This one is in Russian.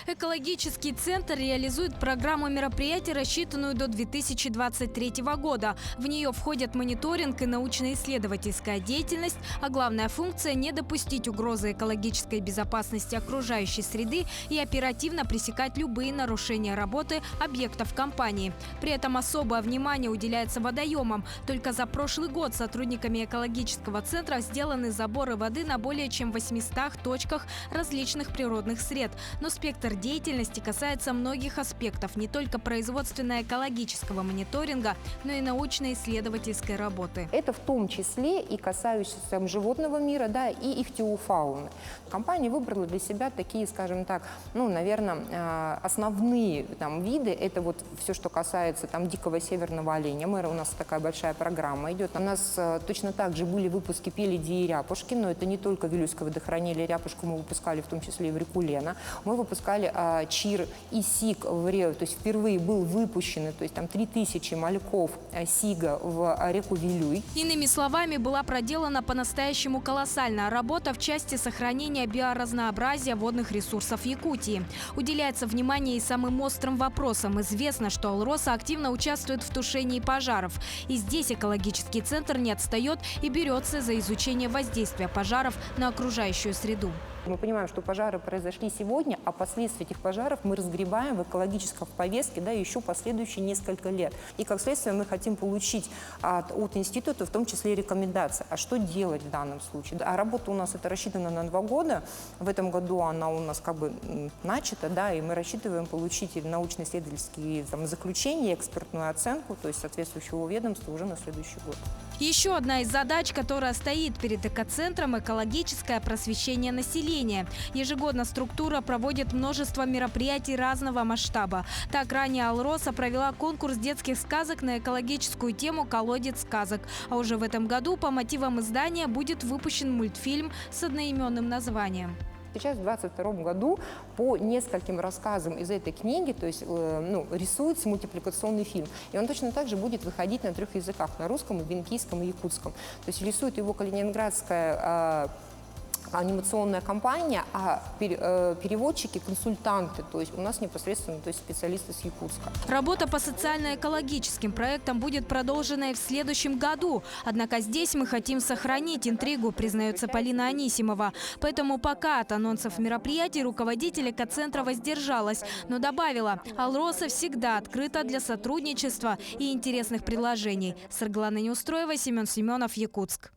Экологический центр реализует программу мероприятий, рассчитанную до 2023 года. В нее входят мониторинг и научно-исследовательская деятельность, а главная функция – не допустить угрозы экологической безопасности окружающей среды и оперативно пресекать любые нарушения работы объектов компании. При этом особое внимание уделяется водоемам. Только за прошлый год сотрудниками экологического центра сделаны заборы воды на более чем 800 точках различных природных сред. Но спектр деятельности касается многих аспектов, не только производственно-экологического мониторинга, но и научно-исследовательской работы. Это в том числе и касающиеся животного мира, да, и ихтиофауны. Компания выбрала для себя такие, скажем так, наверное, основные виды. Это вот все, что касается дикого северного оленя. У нас такая большая программа идет. У нас точно так же были выпуски пеледи и ряпушки, но это не только Вилюйское водохранилие. Ряпушку мы выпускали в том числе и в реку Лена. Мы выпускали чир и сиг в реку, то есть впервые был выпущен, то есть 3000 мальков сига в реку Вилюй. Иными словами, была проделана по-настоящему колоссальная работа в части сохранения биоразнообразия водных ресурсов Якутии. Уделяется внимание и самым острым вопросам. Известно, что «Алроса» активно участвует в тушении пожаров. И здесь экологический центр не отстает и берется за изучение воздействия пожаров на окружающую среду. Мы понимаем, что пожары произошли сегодня, а последствия этих пожаров мы разгребаем в экологической повестке еще последующие несколько лет. И как следствие мы хотим получить от института в том числе и рекомендации, а что делать в данном случае. А работа у нас это рассчитана на 2 года. В этом году она у нас начата, да, и мы рассчитываем получить научно-исследовательские заключения, экспертную оценку, то есть соответствующего ведомства уже на следующий год. Еще одна из задач, которая стоит перед экоцентром – экологическое просвещение населения. Ежегодно структура проводит множество мероприятий разного масштаба. Так, ранее «Алроса» провела конкурс детских сказок на экологическую тему «Колодец сказок». А уже в этом году по мотивам издания будет выпущен мультфильм с одноименным названием. Сейчас, в 2022 году, по нескольким рассказам из этой книги, то есть рисуется мультипликационный фильм. И он точно так же будет выходить на 3 языках – на русском, венкийском и якутском. То есть рисует его калининградская анимационная компания, а переводчики, консультанты, то есть у нас непосредственно специалисты с Якутска. Работа по социально-экологическим проектам будет продолжена и в следующем году. Однако здесь мы хотим сохранить интригу, признается Полина Анисимова. Поэтому пока от анонсов мероприятий руководитель экоцентра воздержалась, но добавила, «Алроса» всегда открыта для сотрудничества и интересных предложений. Сарглана Неустроева, Семен Семенов, Якутск.